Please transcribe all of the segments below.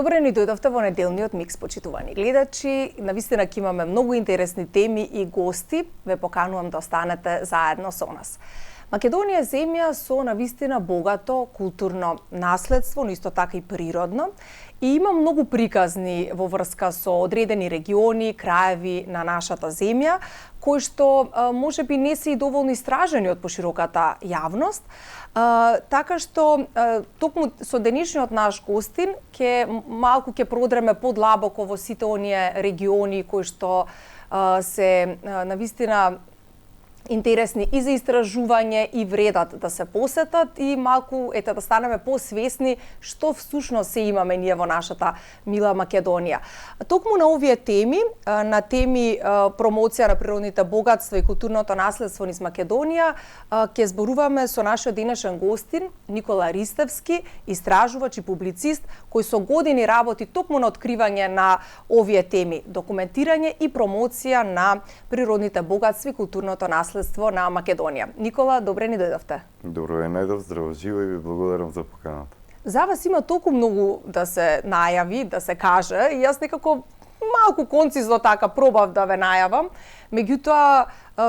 Добре ни дојдовте во неделниот микс, почитувани гледачи. Навистина ќе имаме многу интересни теми и гости. Ве поканувам да останете заедно со нас. Македонија е земја со навистина богато културно наследство, но исто така и природно. И има многу приказни во врска со одредени региони, краеви на нашата земја, кои што можеби не се и доволно истражени од пошироката јавност. Така што токму со денешниот наш гостин малку ќе продреме подлабоко во сите оние региони кои што се навистина интересни и за истражување и вредат да се посетат и малку да станеме посвесни што всушност се имаме ние во нашата мила Македонија. Токму на овие теми, на теми промоција на природните богатства и културното наследство низ Македонија, ќе зборуваме со нашиот денешен гостин Никола Ристевски, истражувач и публицист кој со години работи токму на откривање на овие теми, документирање и промоција на природните богатства и културното наследство на Македонија. Никола, добре ни дојдовте. Добро ве најдов, здраво живо и ви благодарам за поканата. За вас има толку многу да се најави, да се каже, и јас некако малку концизно така пробав да ве најавам. Меѓутоа,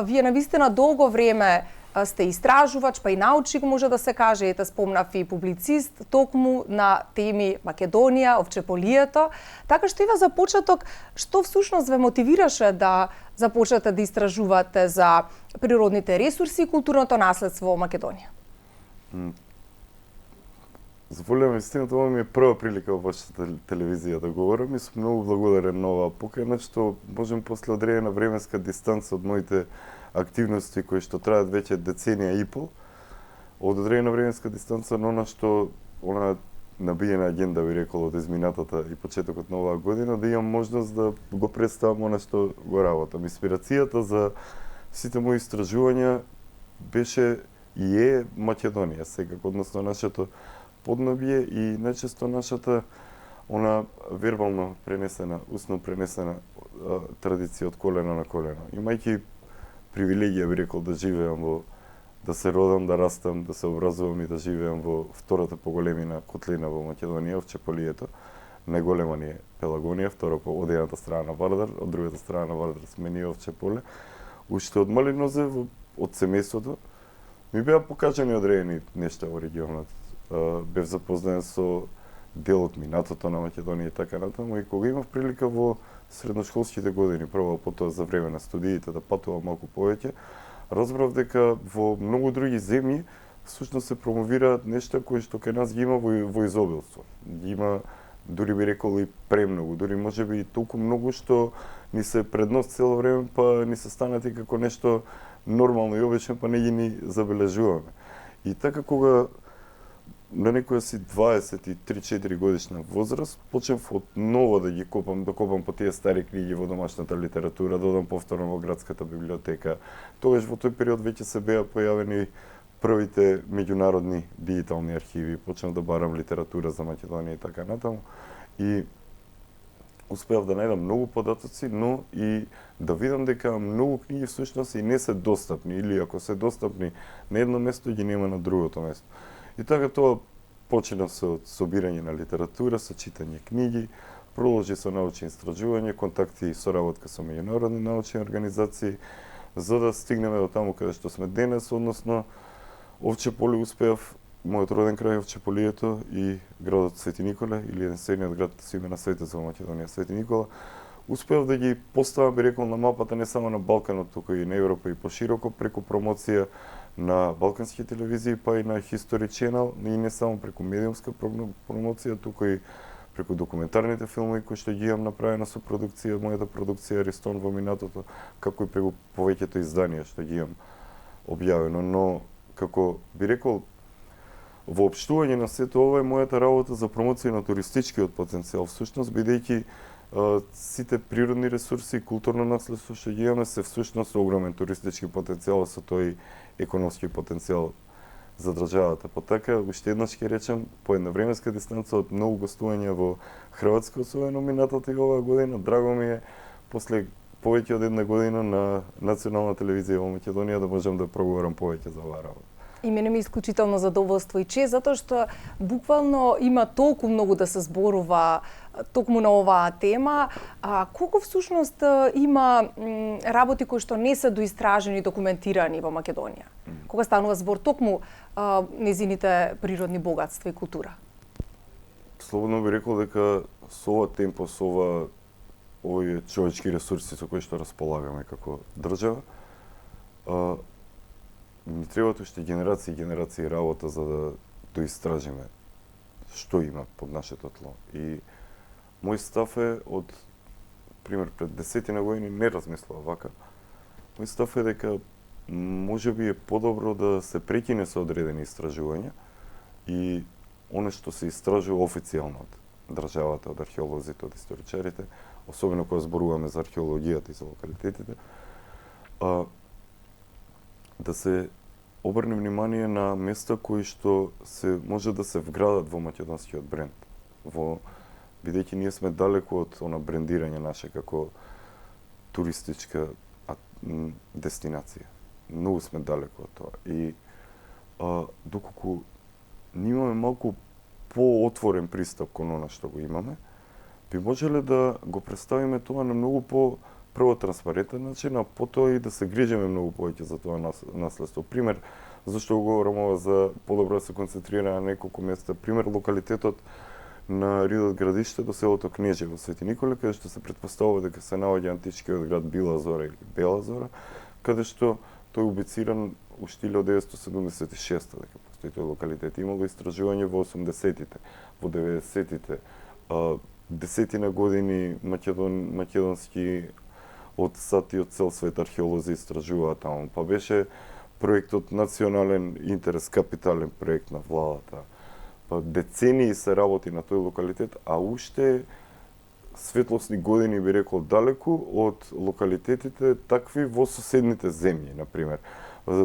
вие навистина долго време сте истражувач, па и научник може да се каже, ете спомнав и публицист, токму на теми Македонија, овчеполието. Така што ива за почеток, што всушност ве мотивираше да започнете да истражувате за природните ресурси и културното наследство во Македонија? Зволувам истината, ова ми е прва прилика во вашата телевизија да говорам и сум многу благодарен на оваа покана, што можем после одредена временска дистанца од моите активности кои што траат веќе деценија и пол, од одредена временска дистанца на она што набиена агенда, би рекол, од изминатата и почетокот на оваа година, да имам можност да го представам она што го работам. Инспирацијата за сите мои истражувања беше и е Македонија, секако, односно нашето поднебје и најчесто нашата вербално пренесена, устно пренесена традиција од колено на колено. Имајќи привилегија, би рекол, да живеам да се родам, да растам, да се образувам и да живеам во втората поголемина котлина во Македонија, овчеполието. Најголема ни е Пелагонија, второ по од едната страна на Вардар, од другата страна на Вардар сме ние овчеполе. Уште од мали нозе, од семејството, ми беа покажани одредени нешта во регионот. Бев запознаен со дел од минатото на Македонија и така натаму, и кога имав прилика во средношколските години, прво потоа за време на студиите да патувам малку повеќе, разбрав дека во многу други земји всушност се промовираат нешта кои што кај нас ги има во изобилство. Ги има, дури би рекол, и премногу, дури можеби и толку многу што ни се пред нос цело време, па ни се станати како нешто нормално и обично, па не ги ни забележуваме. И така кога на некоја си 23-4 годишна возраст, почнав од ново да копам по тие стари книги во домашната литература, додам повторно во градската библиотека. Тогаш во тој период веќе се беа појавени првите меѓународни дигитални архиви, почнав да барам литература за Македонија и така натаму. И успеав да најдам многу податоци, но и да видам дека многу книги всушност и не се достапни, или ако се достапни на едно место, ги нема на другото место. И така тоа почина со собирање на литература, со читање книги, продолжи со научни истражувања, контакти и соработка со меѓународни научни организации, за да стигнеме до таму каде што сме денес, односно Овчеполе успеав, мојот роден крај Овчеполието и градот Свети Николе, или единствениот град со име на светот во Македонија, Свети Никола, успеав да ги поставам, би рекол, на мапата не само на Балканот, туку и на Европа и пошироко, преку промоција на балкански телевизии, па и на History Channel, и не само преку медиумска промоција, туку и преку документарните филмови кои што ги имам направено со продукција, мојата продукција Аристон во минатото, како и преку повеќето изданија што ги имам објавено. Но, како би рекол, воопштување на сето ова е мојата работа за промоција на туристичкиот потенцијал, всушност, бидејќи сите природни ресурси и културно наследство што ги имаме се всушност огромен туристички потенцијал, со тој економски потенцијал за државата. Па така, уште еднаш ќе речем, по една временска дистанца од многу гостувања во Хрватска, особено минатата и оваа година, драго ми е после повеќе од една година на национална телевизија во Македонија да можам да проговорам повеќе за оваа работа. И мене ми е исклучително задоволство и чест, затоа што буквално има толку многу да се зборува токму на оваа тема. Колку всушност има работи кои што не се доистражени и документирани во Македонија? Кога станува збор токму незините природни богатства и култура? Слободно би рекол дека со ова темпо, со овие човечки ресурси со кои што располагаме како држава, ни требаат уште генерации и генерации работа за да доистражиме што има под нашето тло. И мој став е од, пример, пред 10 години не размислува вака. Мој став е дека може би е подобро да се прекине со одредени истражувања и оно што се истражува официјално од државата, од археолозите, од историчарите, особено кога зборуваме за археологијата и за локалитетите, да се обрне внимание на места кои што се може да се вградат во македонскиот бренд. Бидејќи ние сме далеку од она брендирање наше како туристичка дестинација. Многу сме далеку од тоа. И доколку ние имаме малку поотворен пристап кон она што го имаме, би можеле да го представиме тоа на многу прво транспарентен начин, а потоа и да се грижиме многу повеќе за тоа наследство. Пример, зашто го говорам ова за подобро да се концентрира на неколку места. Пример, локалитетот на Ридот градиште до селото Кнежи во Свети Николе, каде што се претпоставува дека се наоѓа античкиот град Била Зора или Бела Зора, каде што тој убициран уште 1976 дека постои тој локалитет. Имало истражување во 80-тите, во 90-тите, десетина години македонски од САД и од цел свет археолози истражуваа таму. Па беше проектот национален интерес, капитален проект на владата. Па децении се работи на тој локалитет, а уште светлосни години би рекол далеку од локалитетите такви во соседните земји, на пример.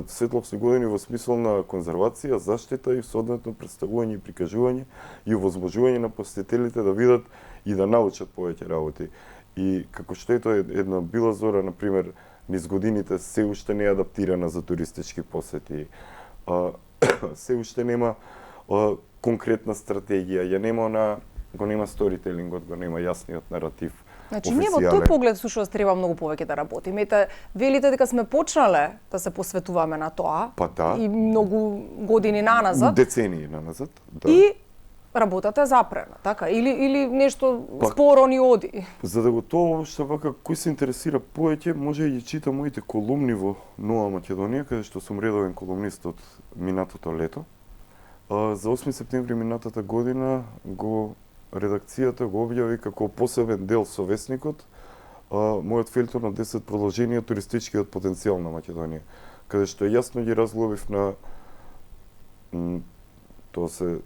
Светлосни години во смисол на конзервација, заштита и соодветно представување и прикажување и овозможување на посетителите да видат и да научат повеќе работи. И како што ето една Била Зора, на пример, низ годините се уште не е адаптирана за туристички посети, се уште нема конкретна стратегија, го нема сторителингот, го нема јасниот наратив. Значи, ние во тој поглед всушност треба многу повеќе да работиме. Велите дека сме почнале да се посветуваме на тоа, па да, и многу години наназад. Децении наназад, да. И работата е запрена, така? Или нешто споро ни оди. За да го тоа што вака кој се интересира повеќе, може да ги чита моите колумни во Нова Македонија, каде што сум редовен колумнист од минатото лето. За 8 септември минатата година редакцијата го објави како посебен дел со весникот мојот филтор на 10 продолженија туристичкиот потенцијал на Македонија, каде што јасно ги разглобив на тоа се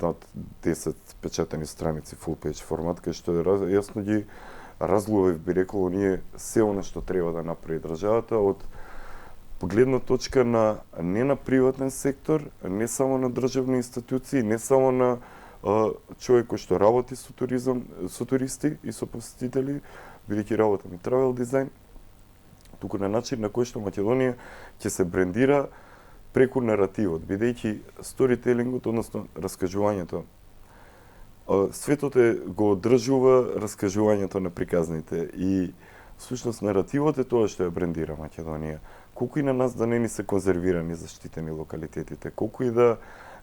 над 10 печатени страници full page формат, каде што јасно ги разглобив, би рекол, ние се она што треба да направи државата од гледна точка не на приватен сектор, не само на државни институции, не само на човек кој што работи со туризам, со туристи и со посетители, бидејќи работам и travel дизајн, туку на начин на кој што Македонија ќе се брендира преку наративот, бидејќи сторителингот, односно раскажувањето, светот го одржува раскажувањето на приказните и всушност наративот е тоа што ја брендира Македонија. Колку и на нас да не ни се конзервирани заштитени локалитетите, колку и да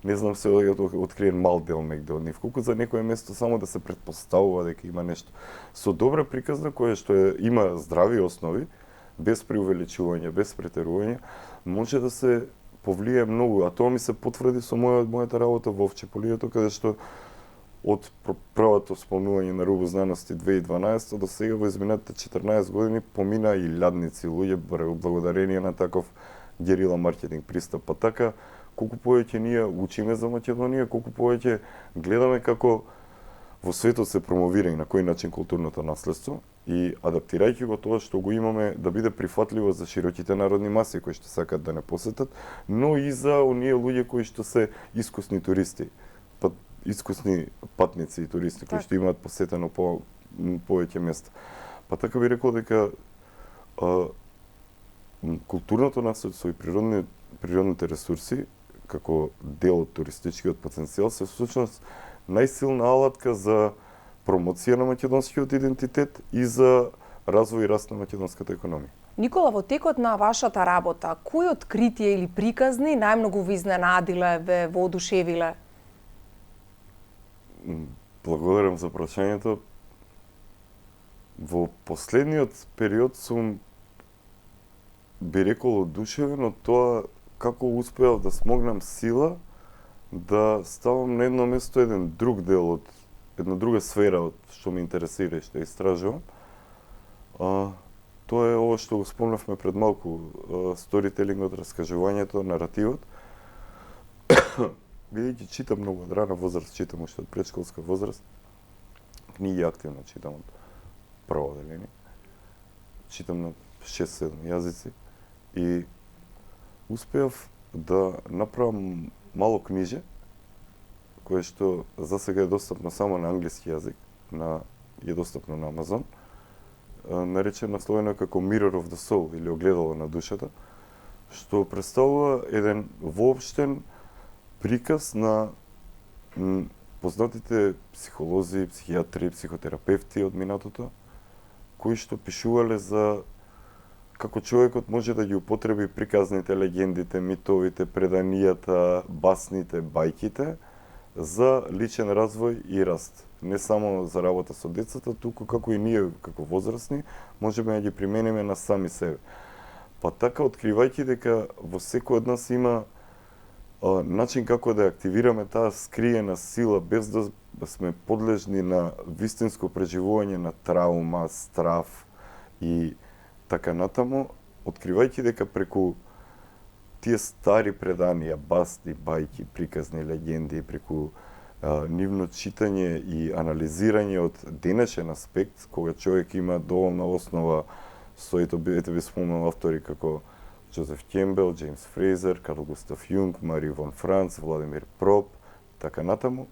не знам се откриен мал дел негде од нив, колку за некое место само да се претпоставува дека има нешто со добра приказна која што има здрави основи, без преувеличување, без претерување, може да се повлие многу, а тоа ми се потврди со мојата работа во Овчеполието, каде што од првото спомнување на Рубо знаности 2012 до сега во изминатите 14 години помина и илјадници луѓе благодарение на таков герила маркетинг пристап. Па така, колку повеќе ние учиме за Македонија, колку повеќе гледаме како во светот се промовира и на кој начин културното наследство и адаптирајќи го тоа што го имаме да биде прифатливо за широките народни маси кои што сакат да не посетат, но и за оние луѓе кои што се искусни туристи, искусни патници и туристи кои што имаат посетено повеќе места. Па така би рекол дека културното наследство и природните ресурси како дел од туристичкиот потенцијал се всушност најсилна алатка за промоција на македонскиот идентитет и за развој и раст на македонската економија. Никола, во текот на вашата работа, кои откритија или приказни најмногу ви изненадиле, ве воодушевиле? Благодарам за прашањето. Во последниот период сум, би рекол, одушевен од тоа како успеав да смогнам сила да ставам на едно место еден друг дел од една друга сфера од што ме интересира и што истражувам. Тоа е ова што го спомнавме пред малку, сторителингот, раскажувањето, наративот. Бидејќи читам многу од рана возраст, читам уште од предшколска возраст. Книги активно читам од прво одделение. Читам на 6-7 јазици и успеав да направам мало книже, кое што за сега е достапно само на англиски јазик, е достапно на Амазон, наречено насловено како Mirror of the Soul или Огледало на душата, што представува еден воопштен приказ на познатите психолози, психијатри, психотерапевти од минатото, кои што пишувале за како човекот може да ги употреби приказните, легендите, митовите, преданијата, басните, бајките за личен развој и раст. Не само за работа со децата, туку како и ние, како возрастни, можеме да ги примениме на сами себе. Па така, откривајќи дека во секој од нас има начин како да активираме таа скриена сила без да сме подлежни на вистинско преживување на траума, страв и така натаму, откривајќи дека преку тие стари преданија, басни, бајки, приказни, легенди, преку нивно читање и анализирање од денешен аспект, кога човек има доволна основа со ете би спомнал автори како Джозеф Кембел, Джеймс Фрейзер, Карл Густав Јунг, Мари фон Франц, Владимир Проп, така натаму,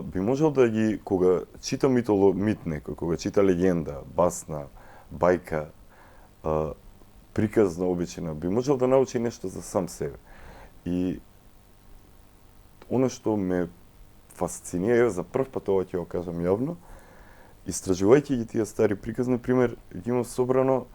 би можел да ги, кога чита мит некој, кога чита легенда, басна, бајка, приказна обичина, би можел да научи нешто за сам себе. И оно што ме фасцинира, за прв пат ова ќе го кажам јавно, истражувајќи ги тие стари приказни, пример, ги имам собрано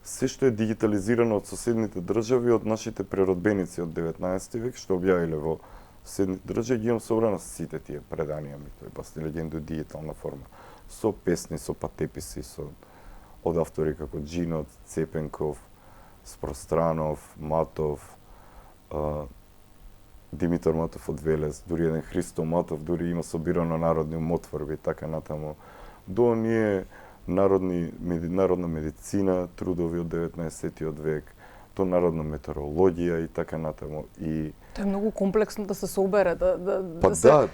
се што е дигитализирано од соседните држави, од нашите преродбеници од 19 век, што објавиле во соседните држави, ги имам собрано сите тие преданија, басни легенди од дигитална форма, со песни, со патеписи, од автори како Джинот, Цепенков, Спространов, Матов, Димитар Матов од Велес, дури еден Христо Матов, дури има собирано народни умотворби, така натаму. До оние народна медицина, трудови од 19 век, до народна метеорологија и така натаму. И тоа е многу комплексно да се собере, да се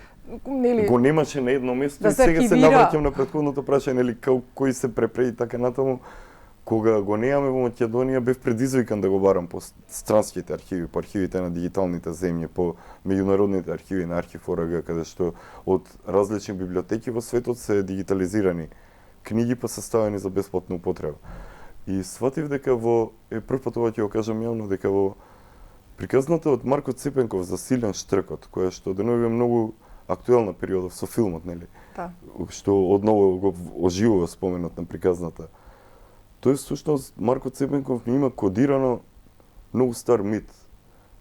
нели го немаше на едно место и сега се навраќам на претходното прашање, нели кои се препреди така натаму. Кога го неаме во Македонија, бев предизвикан да го барам по странските архиви, по архивите на дигиталните земји, по меѓународните архиви на Архив ОРГ, каде што од различни библиотеки во светот се дигитализирани книги па се ставени за бесплатна употреба. И сватив дека прв пат ова ќе го кажам јавно, дека во приказната од Марко Цепенков за Силен штркот, која што денови е многу актуелна периода со филмот, нели? Да. Што одново го оживува споменот на приказната. Тој всушност Марко Цепенков има кодирано многу стар мит,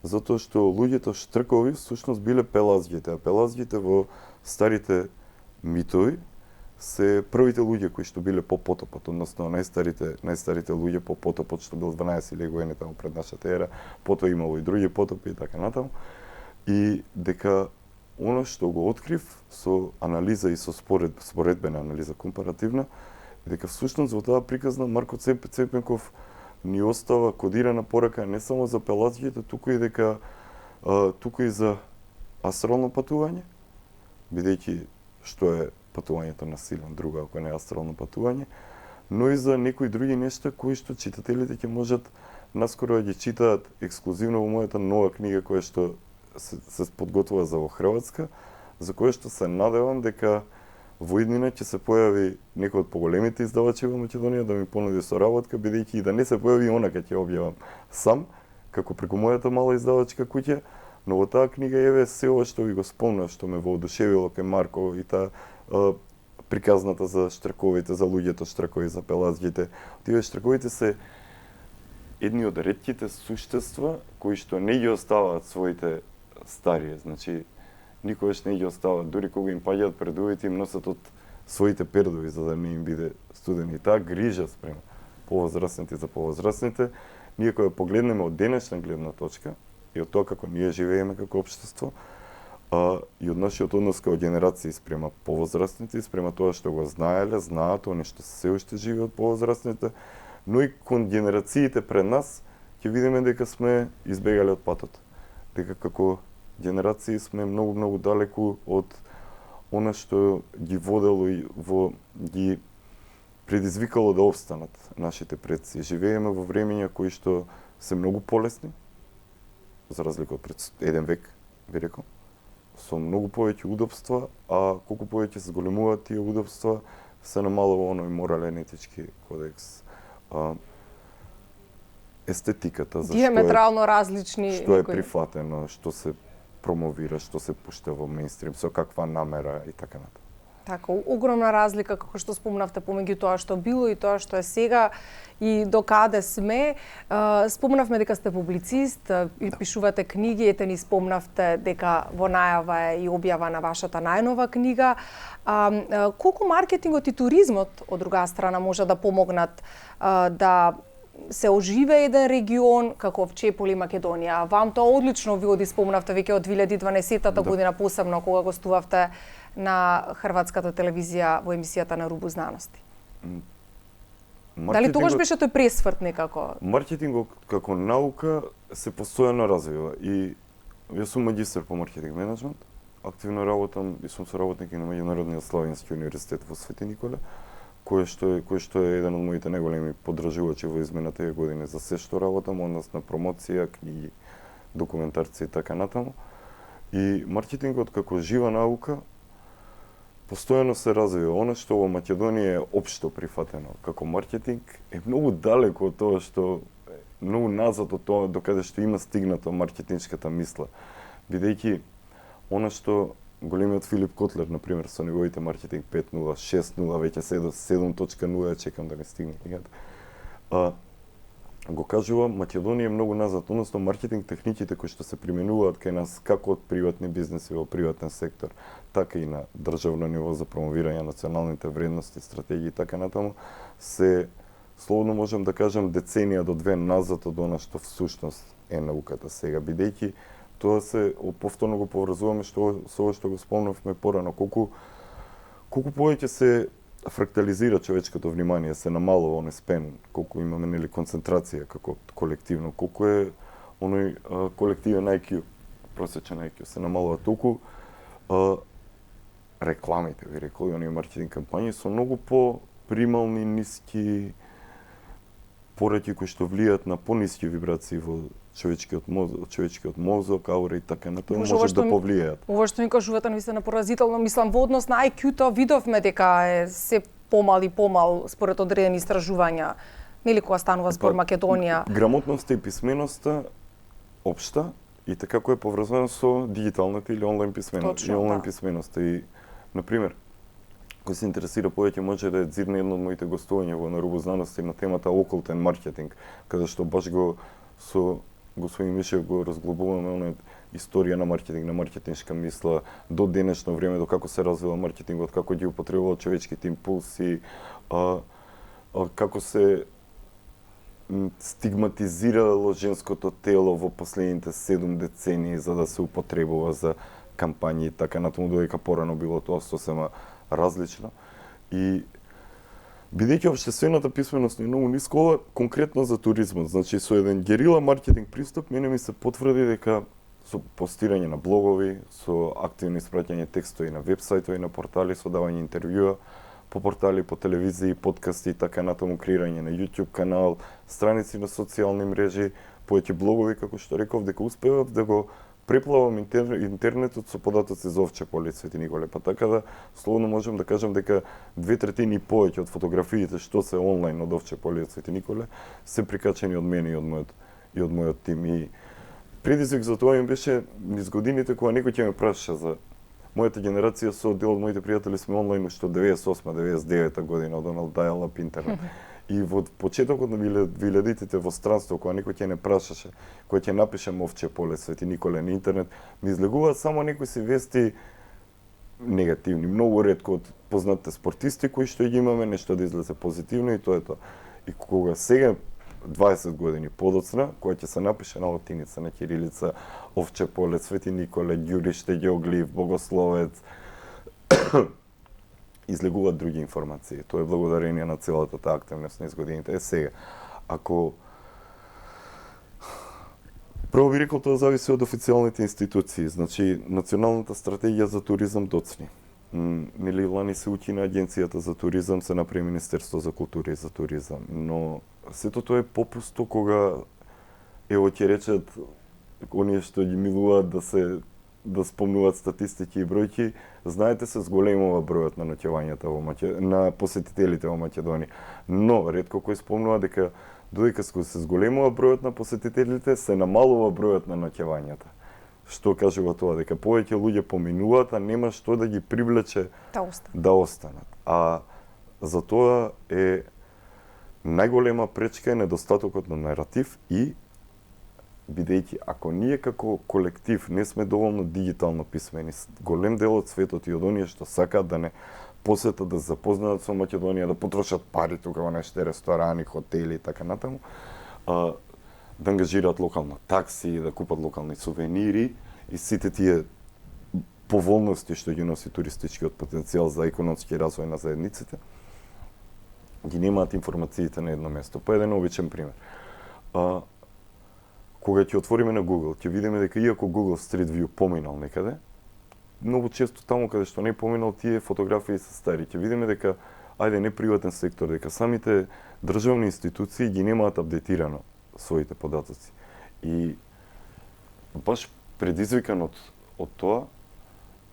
затоа што луѓето штркови всушност биле пелазгите, а пелазгите во старите митови се првите луѓе кои што биле по потопот, односно најстарите луѓе по потопот што бил 12.000 години таму пред нашата ера, потоа имало и други потопи и така натаму. И дека оно што го открив со анализа и со споредбена анализа компаративна, дека всушност во таа приказна Марко Цепенков ни остава кодирана порака не само за пелазгите, туку и за астрално патување, бидејќи што е патувањето на Силен друго, ако не е астрално патување, но и за некои други нешта кои што читателите ќе можат наскоро да ги читаат ексклузивно во мојата нова книга која што се подготвува за во Хрватска, за која што се надевам дека во иднина ќе се појави некој од поголемите издавачи во Македонија да ми понуди соработка, бидејќи и да не се појави онака ќе објавам сам, како преку мојата мала издавачка куќа, Но во таа книга еве се ова што ви го спомнав, што ме воодушевило кај Марко и таа приказната за штраковите, за луѓето штракови, за пелазгите. Тие штраковите се едни од ретките суштества кои што не ги оставаат своите старие, значи никогаш не ги оставаат, дури кога им паѓаат предувите, им носат од своите пердови за да не им биде студено. И таа грижа спрема повозрастните за повозрастните, ние кога погледнеме од денешна гледна точка и од тоа како ние живееме како општество, и од нашиот однос како генерации спрема повозрастните, спрема тоа што го знаеле, знаат, они што се уште живеат повозрастните, но и кон генерациите пред нас, ќе видиме дека сме избегали од патот. Дека како генерации сме многу далеку од она што ги водело и ги предизвикало да обстанат нашите предци. Живееме во времења кои што се многу полесни, за разлика од пред еден век, би рекол, со многу повеќе удобства, а колку повеќе се зголемуваат тие удобства, се намалува оној морален етички кодекс. Естетиката, за диаметрално различни што е прифатено, што се промовира, што се пушта во мејнстрим, со каква намера и така натаму. Така, огромна разлика, како што спомнавте, помеѓу тоа што било и тоа што е сега и до каде сме. Спомнавме дека сте публицист, и пишувате книги, ете ни спомнавте дека во најава е и објава на вашата најнова книга. Колку маркетингот и туризмот, од друга страна, може да помогнат да се оживе еден регион како Чеполи, Македонија? Вам тоа одлично ви оди спомнавте веќе од 2012 година, посебно кога гостувавте на хрватската телевизија во емисијата на Рубу знаности. Дали тогаш беше тој пресврт некако? Маркетингот како наука се постојано развива и јас сум магистар по маркетинг менеджмент, активно работам и сум соработник и на Меѓународниот славенски универзитет во Свети Николе, кој што е еден од моите најголеми поддржувачи во изминалите години за се што работам, односно промоција, книги, документарци и така натаму. И маркетингот како жива наука постојано се развива. Она што во Македонија е општо прифатено како маркетинг е многу далеко од тоа што многу назад од тоа докаде што има стигнато маркетиншката мисла. Бидејќи она што големиот Филип Котлер, например, со неговите маркетинг 5.0, 6.0, веќе 7.0 чекам да ми стигне книгата. Го кажува, Македонија е многу назад, односно маркетинг техниките кои што се применуваат кај нас како од приватни бизнеси во приватен сектор, така и на државно ниво за промовирање на националните вредности, стратегии и така натаму, се слободно можам да кажам деценија до две назад од она што всушност е науката сега, бидејќи тоа се повторно го поврзуваме со ова што го спомнавме порано, колку повеќе се фрактализира човечкото внимание, се намалува оној спен, колку имаме нели концентрација како колективно, колку е оној колективен IQ, просечен IQ се намалува толку рекламите, ви рекол, и оние маркетинг кампањи со многу по-примални, ниски пораки кои што влијаат на пониски вибрации во човечкиот мозок, аура и така натаму може да повлијаат. Ова што ми кажувате навистина поразително, мислам во однос на IQ-то видовме дека е се помал и помал според одредени истражувања. Нели кога станува збор Македонија? Грамотноста и писменоста општа и така кој е поврзано со дигиталната или онлайн писменоста. И онлайн писменоста и например, кој се интересира повеќе може да зирне едно од моите гостувања во Рубу знаности на темата окултен маркетинг, каде што баш го со господин Мишев го разглобуваме оној историја на маркетинг, на маркетиншка мисла до денешно време, до како се развива маркетингот, како ги употребува човечките импулси, како се стигматизирало женското тело во последните 7 децении за да се употребува за кампањи и така натаму, додека порано било тоа сосема различно. И бидејќи општествената писменост е многу ниска, ова конкретно за туризмот, значи со еден герила маркетинг пристап, мене ми се потврди дека со постирање на блогови, со активно испраќање текстови на вебсајтови, на портали, со давање интервјуа по портали, по телевизии, подкасти и така натаму, креирање на YouTube канал, страници на социјални мрежи, повеќе блогови, како што реков, дека успевав да го преплавам интернетот со податоци за Овча поле Свети Николе, па така да слободно можам да кажам дека 2/3 и повеќе од фотографиите што се онлайн од Овча поле Свети Николе се прикачени од мене и од мојот тим. И предизвик за тоа им беше низ годините кога некој ќе ме праша за мојата генерација, со дел од моите пријатели сме онлайн уште 98-99 година од оној dial-up интернет. И во почетокот на 2000-тите во странство, кога некој ќе не прашаше, кој ќе напише Овче поле, Свети Николе на интернет, ми излегуваат само некои си вести негативни, многу ретко од познатите спортисти кои што ги имаме, нешто да излезе позитивно и тоа е тоа. И кога сега 20 години подоцна, која ќе се напише на латиница, на кирилица, Овче поле, Свети Николе, Ѓуриште, Геоглиф, Богословец, излегуваат други информации. Тоа е благодарение на целата таа активност низ годините. Е сега, ако прво би рекол, тоа зависи од официјалните институции. Значи, Националната стратегија за туризам доцни. Нели лани се учи на Агенцијата за туризам, се направи Министерство за култура и за туризам. Но сето тоа е попусто кога, ево ќе речат, оние што ги милуваат да спомнуваат статистики и бројки, знаете се зголемува бројот на ноќевањата на посетителите во Македонија. Но ретко кој спомнува дека додека се зголемува бројот на посетителите, се намалува бројот на ноќевањата. Што кажува тоа, дека повеќе луѓе поминуваат, а нема што да ги привлече да останат. А за тоа е најголема пречка е недостатокот на наратив и бидејќи ако ние како колектив не сме доволно дигитално писмени, голем дел од светот и од оние што сакаат да не посетат, да запознаат со Македонија, да потрошат пари тука во нашите ресторани, хотели и така натаму, да ангажираат локална такси, да купат локални сувенири и сите тие поволности што ги носи туристичкиот потенцијал за економски развој на заедниците, ги немаат информациите на едно место. По еден обичен пример. Кога ќе отвориме на Google, ќе видиме дека иако Google Street View поминал некаде, многу често таму каде што не поминал, тие фотографии се стари. Ќе видиме дека, ајде не приватен сектор, дека самите државни институции ги немаат апдейтирано своите податоци. И баш предизвикан од тоа,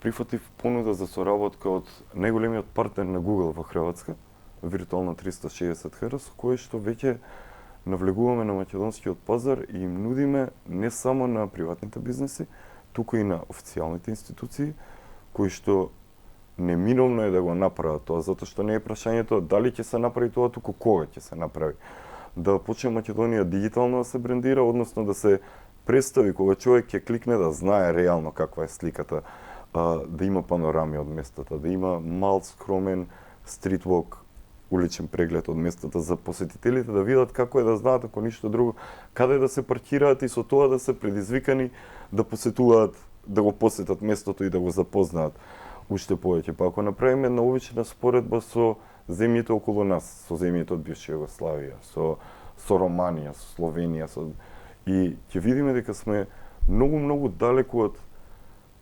прифатив понуда за соработка од најголемиот партнер на Google во Хрватска, Виртуална 360 Hz, со кој што веќе навлегуваме на македонскиот пазар и им нудиме не само на приватните бизнеси, туку и на официјалните институции, кои што неминовно е да го направат тоа, затоа што не е прашањето дали ќе се направи тоа, туку кога ќе се направи. Да почне Македонија дигитално да се брендира, односно да се представи кога човек ќе кликне да знае реално каква е сликата, да има панорами од местата, да има мал скромен стритвок, уличен преглед од местата за посетителите, да видат како е, да знаат ако ништо друго, каде да се паркираат и со тоа да се предизвикани да посетуваат, да го посетат местото и да го запознаат уште повеќе. Па ако направиме една обична споредба со земјите околу нас, со земјите од бивша Југославија, со Романија, со Словенија, и ќе видиме дека сме многу далеку од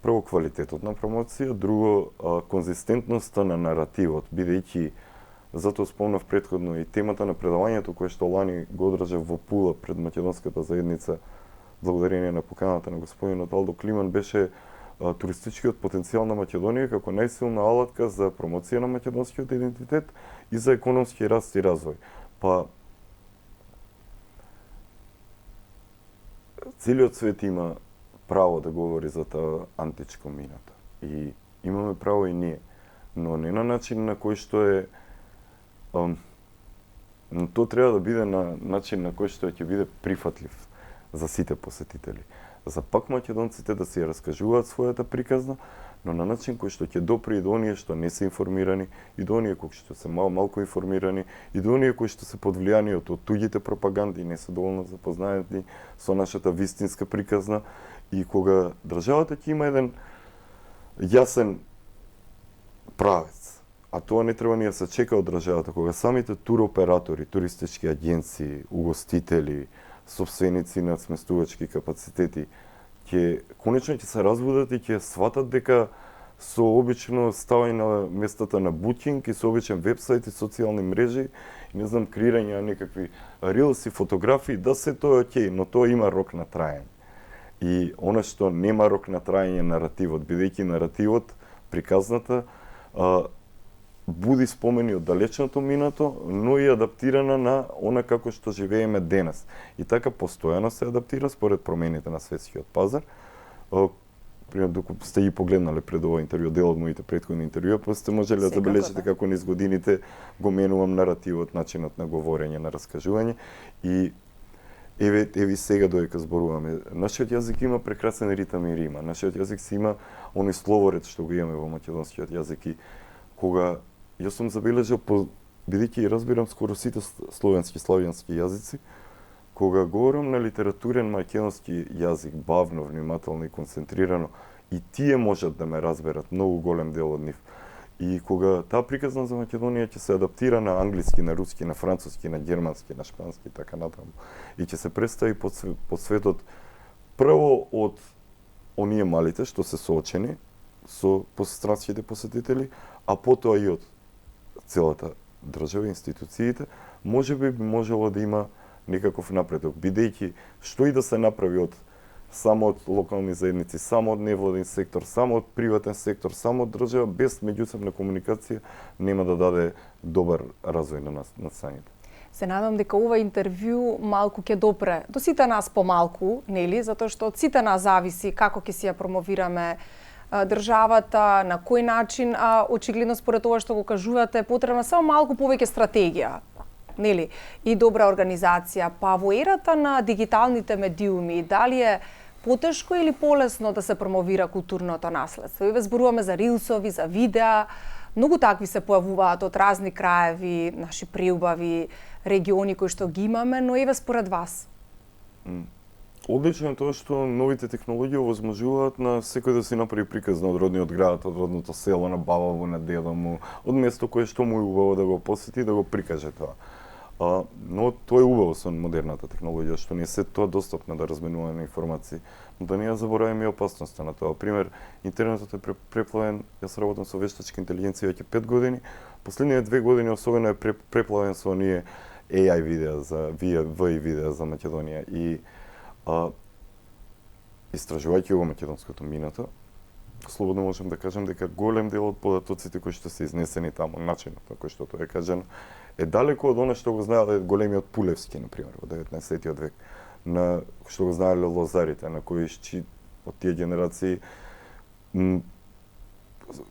прво квалитетот на промоција, друго конзистентноста на наративот, бидејќи затоа спомнав претходно и темата на предавањето кое што лани го одржав во Пула пред македонската заедница, благодарение на поканата на господинот Алдо Климан, беше туристичкиот потенцијал на Македонија како најсилна алатка за промоција на македонскиот идентитет и за економски раст и развој. Па целиот свет има право да говори за таа античко минато. И имаме право и ние, но не на начин на кој што е тоа треба да биде на начин на кој што ќе биде прифатлив за сите посетители. За пак македонците да си ја раскажуваат својата приказна, но на начин кој што ќе допре и до оние што не се информирани, и до оние кои што се малку информирани, и до оние кои што се под влијанието од туѓите пропаганди и не се доволно запознаати со нашата вистинска приказна. И кога државата ќе има еден јасен правец, а тоа не треба ни да се чека од државата, кога самите туроператори, туристички агенции, угостители, сопственици на сместувачки капацитети конечно ќе се разбудат и ќе сватат дека со обично ставање на местата на букинг и со обичен вебсайт и социјални мрежи и не знам креирање на некакви рилси, фотографии, да се тоа е окей, но тоа има рок на траење. И она што нема рок на траење е наративот, бидејќи наративот, приказната, буди спомени од далечното минато, но и адаптирана на она како што живееме денес. И така постојано се адаптира според промените на светскиот пазар. Пример, доколку сте ги погледнале пред ова интервју, дел од моите претходни интервјуа, па сте можеле да забележите како низ годините го менувам наративот, начинот на говорење, на раскажување и еве сега додека зборуваме. Нашиот јазик има прекрасен ритам и рима. Нашиот јазик си има оној словоред што го имаме во македонскиот јазик и кога јас сум забележал, бидејќи разбирам скоро сите славенски јазици, кога говорам на литературен македонски јазик, бавно, внимателно и концентрирано, и тие можат да ме разберат, многу голем дел од нив. И кога таа приказна за Македонија ќе се адаптира на англиски, на руски, на француски, на германски, на шпански и така натаму, и ќе се представи по светот прво од оние малите што се соочени со странските посетители, а потоа и од целата држава, институциите, можеби би можело да има некаков напредок, бидејќи што и да се направи од само од локални заедници, само од невладин сектор, само од приватен сектор, само од држава, без меѓусебна комуникација нема да даде добар развој на настаните. Се надам дека ова интервју малку ќе допре до сите нас помалку, нели, затоа што од сите нас зависи како ќе си ја промовираме државата, на кој начин, а очигледно според ова што го кажувате, потребна само малку повеќе стратегија, нели, и добра организација. Па во ерата на дигиталните медиуми, дали е потешко или полесно да се промовира културното наследство? Еве зборуваме за рилсови, за видеа, многу такви се појавуваат од разни краеви, наши преубави региони кои што ги имаме, но еве според вас. Одлично е тоа што новите технологии овозможуваат на секој да си направи приказна од родниот град, од родното село, на баба му, на дедо му, од место кое што му е убаво да го посети, да го прикаже тоа. Но тоа е убаво со модерната технологија, што не се тоа достапно да разменуваме информации. Но да не ја забораваме и опасноста на тоа. Пример, интернетот е преплавен, јас работам со вештачка интелигенција веќе 5 години, последниве 2 години особено е преплавен со оние AI видеа за VI видеа за Македонија и истражувајќи го македонското минато, слободно можам да кажам дека голем дел од податоците кои што се изнесени таму, начинот на кој што тоа е кажано, е далеко од она што го знаеле големиот Пулевски, например, во 19 век, на што го знаеле лозарите, на кои од тие генерации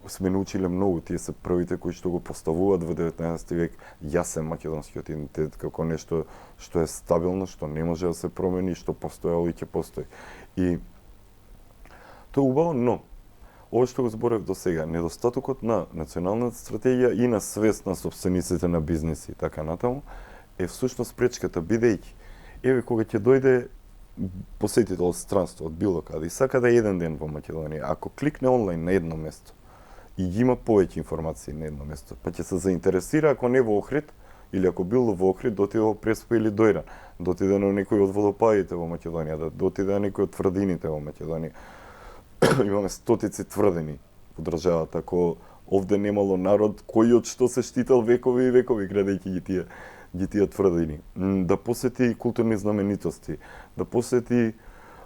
сме научиле многу, тие се првите кои што го поставуваат во 19 век јасен македонскиот идентитет како нешто што е стабилно, што не може да се промени, што постоело и ќе постои. И тоа е убаво, но ова што го зборев до сега, недостатокот на националната стратегија и на свест на сопствениците на бизнеси и така натаму, е всушност пречката, бидејќи еве кога ќе дојде посетител од странство, од било каде, и сака да е еден ден во Македонија, ако кликне онлайн на едно место и ги има повеќе информации на едно место, па ќе се заинтересира, ако не во Охрид, или ако бил во Охрид, да отиде во Преспа или Дојран, да отиде на некој од водопадите во Македонија, да отиде на некој од тврдините во Македонија. Имаме стотици тврдини во државата, ако овде немало народ кој од што се штител векови и векови градејќи ги тие тврдини. Да посети културни знаменитости, да посети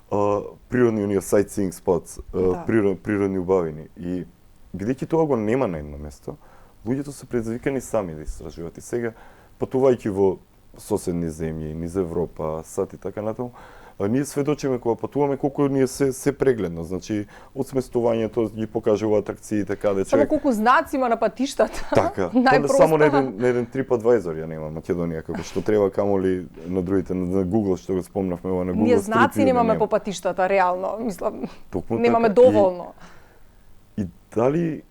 природни оние sightseeing spots, природни убавини. И бидејќи тоа го нема на едно место, луѓето се предизвикани сами да истражуваат. И сега, патувајќи во соседни земји, низ Европа, САД и така натаму, ние сведочиме кога патуваме колку ние се прегледно, значи од сместувањето ги покажува атракциите каде човек. Само колку знаци има на патиштата. Така. Само на еден TripAdvisor ја нема Македонија како што треба, камоли на другите, на Google што го спомнавме ова на Google. Ние знаци немаме по патиштата реално, мислам. Немаме доволно. И дали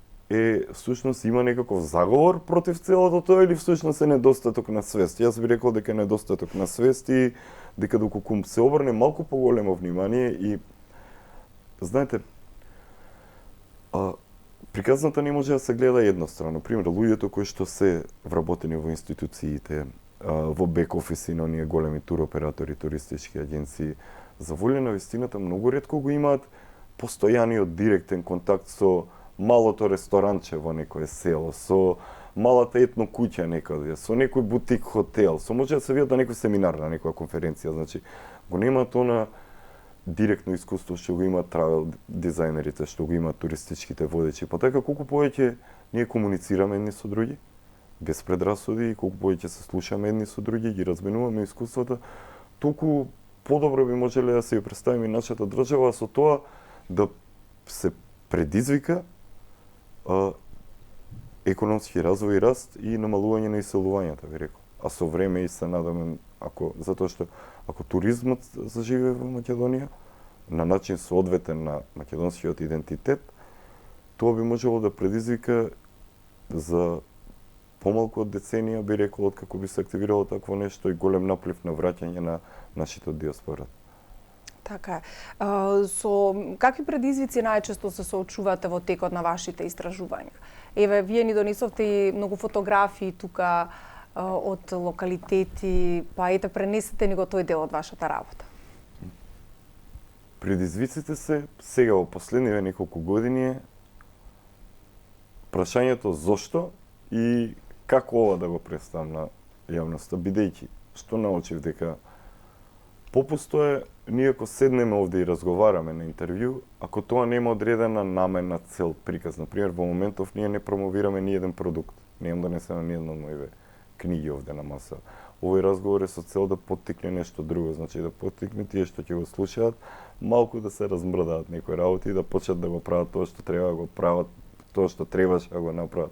всушност има некаков заговор против целото тоа или всушност е недостаток на свест? Јас би рекол дека е недостаток на свест и дека доколку се обрне малку поголемо внимание и знаете, приказната не може да се гледа еднострано. Пример, луѓето кои што се вработени во институциите, во бек офиси на оние големи туроператори, туристички агенции, за волја на вистината многу ретко го имаат постојаниот директен контакт со малото ресторанче во некое село, со малата етно куќа некаде, со некој бутик хотел, со може да се видат на некој семинар, на некоја конференција, значи го немаат она директно искуство што го имаат травел дизајнерите, што го имаат туристичките водечи. Па така колку повеќе ние комуницираме едни со други, без предрасуди, и колку повеќе се слушаме едни со други, ги разменуваме искуствата, толку подобро би можеле да се ја представиме нашата држава, со тоа да се предизвика економски развој и раст и намалување на иселувањата, би рекол. А со време и се надаме, затоа што ако туризмот заживее во Македонија на начин соодветен на македонскиот идентитет, тоа би можело да предизвика за помалку од деценија, би рекол, откако би се активирало такво нешто, и голем наплив на враќање на нашите од диаспората. Така е. Со какви предизвици најчесто се соочувате во текот на вашите истражувања? Еве, вие ни донесовте и многу фотографии тука од локалитети, па ете, пренесете ни го тој дел од вашата работа. Предизвиците се сега во последниве неколку години е прашањето зошто и како ова да го представам на јавноста, бидејќи што научив дека попусто е ние ако седнеме овде и разговараме на интервју, ако тоа нема одредена наменна цел приказ. Например, во моментов ние не промовираме ни еден продукт. Немам донесено ни една од моите книги овде на маса. Овој разговор е со цел да поттикне нешто друго, значи да поттикне тие што ќе го слушаат, малку да се размрдаат некои работи и да почнат да го прават тоа што треба да го прават, тоа што требаше да го направат.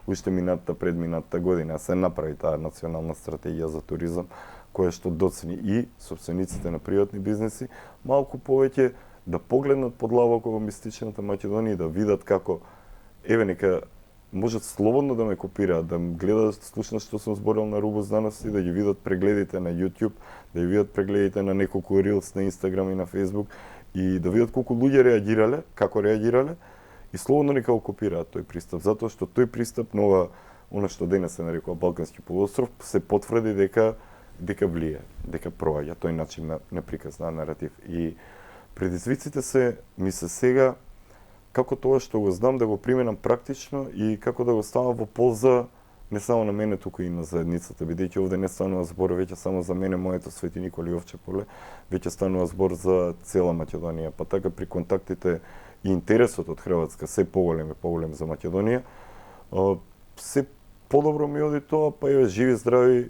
Уште предминатата година се направи таа национална стратегија за туризам, која што доцни и сопствениците на приватни бизнеси малку повеќе да погледнат подлабоко во мистичната Македонија и да видат како нека можат слободно да ме копираат, да гледаат, слушнат што сум зборил на Рубус данас и да ги видат прегледите на YouTube, да ги видат прегледите на неколку Reels на Instagram и на Facebook и да видат колку луѓе реагирале, како реагирале и слободно нека го копираат тој пристап, затоа што тој пристап нова, она што денес се нарекува Балкански полуостров, се потврди дека влие, дека проаѓа тој начин на приказ на наратив. И предизвиците ми се сега како тоа што го знам да го применам практично и како да го ставам во полза не само на мене, туку и на заедницата, бидејќи овде не станува збор веќе само за мене, моето Свети Николи Овче поле, веќе станува збор за цела Македонија. Па така при контактите и интересот од Хрватска се поголем за Македонија, се подобро ми оди тоа, па еве живи здрави,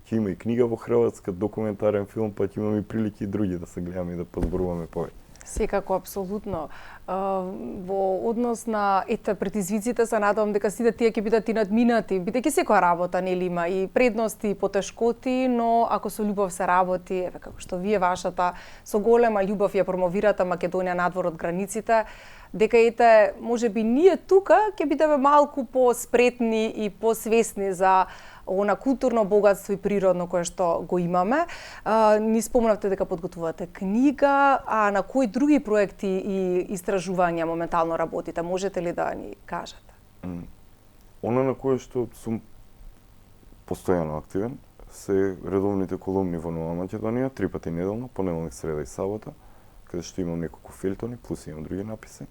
ќе има и книга во Хрватска, документарен филм, па ќе имаме и прилики и други да се гледаме и да позборуваме повеќе. Секако, апсолутно. Во однос на предизвиците се надевам дека сите тие ќе бидат и надминати, бидејќи секоја работа нели има и предности и потешкоти, но ако со љубов се работи, еве како што вие вашата со голема љубов ја промовирате Македонија надвор од границите, дека можеби ние тука ќе бидеме малку поспретни и посвесни за она културно богатство и природно кое што го имаме. Ни спомнавте дека подготвувате книга, а на кои други проекти и истражувања моментално работите? Можете ли да ни кажете? Она на кое што сум постојано активен се редовните колумни во Нова Македонија, 3 пати неделно, понеделник, среда и сабота, каде што имам неколку фелтони, плюс имам други написи.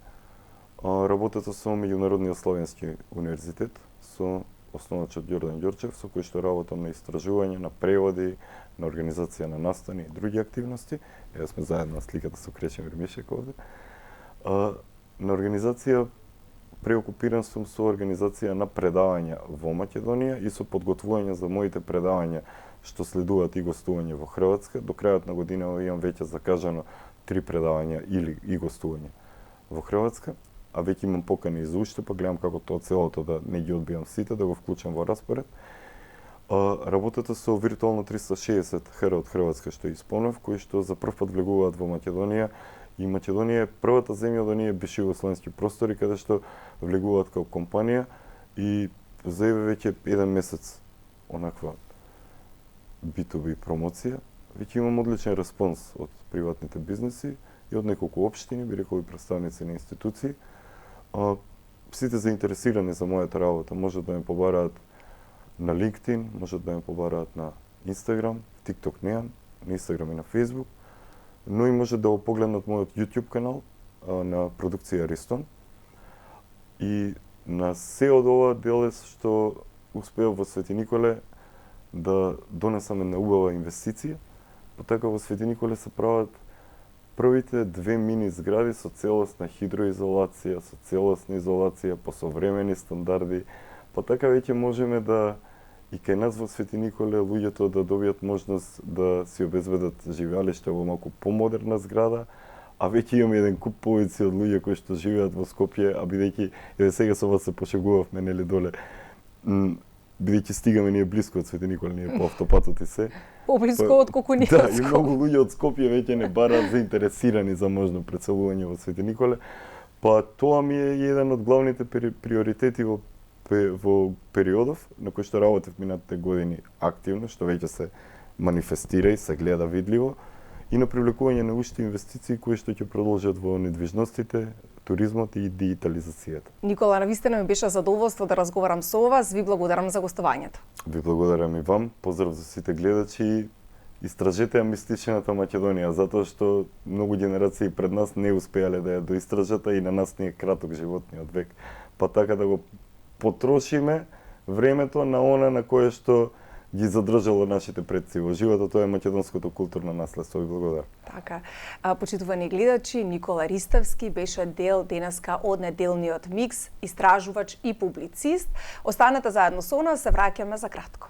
Работата со Меѓународниот славенски универзитет, со основачот Ѓордан Ѓорчев, со кој што работам на истражување, на преводи, на организација на настани и други активности. Ева сме заедно на сликата со Кречимир Мишек овде. На организација преокупиран сум со организација на предавања во Македонија и со подготвување за моите предавања што следуваат и гостување во Хрватска. До крајот на година имам веќе закажано 3 предавања или и гостување во Хрватска, а веќе имам покани и за уште, па гледам како тоа целото да не ги одбијам сите, да го вклучам во распоред. Работата со виртуално 360 хера од Хрватска што исполнев, кои што за прв пат влегуваат во Македонија, и Македонија е првата земја од оние бивши југословенски простори каде што влегуваат како компанија и за веќе 1 месец онаква B2B промоција. Веќе имам одличен респонс од приватните бизнеси и од неколку општини, би рекол и представници на институции. Сите заинтересирани за мојата работа можат да ме побараат на LinkedIn, можат да ме побараат на Instagram, TikTok неам, на Instagram и на Facebook, но и можат да го погледнат мојот YouTube канал на продукција Аристон. И на се од ова делес што успеав во Свети Николе да донесам една убава инвестиција, па така во Свети Николе се прават првите 2 мини згради со целосна хидроизолација, со целосна изолација по современи стандарди, па така веќе можеме да и кај нас во Свети Николе луѓето да добијат можност да си обезбедат живеалиште во малку помодерна зграда, а веќе имаме еден куп повици од луѓе кои што живеат во Скопје, а бидејќи еве сега со вас се пошегувавме нели доле. Бидејќи стигаме ние блиску од Свети Николе, ние по автопатот и се. Поблиску отколку ние Да, од и Скопје. многу луѓе од Скопје веќе не бараат заинтересирани за можно преселување во Свети Николе. Па тоа ми е еден од главните приоритети во периодов на кој што работев минатите години активно, што веќе се манифестира и се гледа видливо, и на привлекување на уште инвестиции кои што ќе продолжат во недвижностите, туризмот и дигитализацијата. Никола, навистина ми беше задоволство да разговарам со вас. Ви благодарам за гостувањето. Ви благодарам и вам. Поздрав за сите гледачи. Истражете ја мистичната Македонија, затоа што многу генерации пред нас не успеале да ја доистражат, и на нас ни е краток животниот век. Па така да го потрошиме времето на она на кое што ги задржало нашите предци во животот, тоа е македонското културно наследство. Ви благодарам. Така, почитувани гледачи, Никола Риставски беше дел денеска од неделниот микс, истражувач и публицист. Останете заедно со нас, се враќаме за кратко.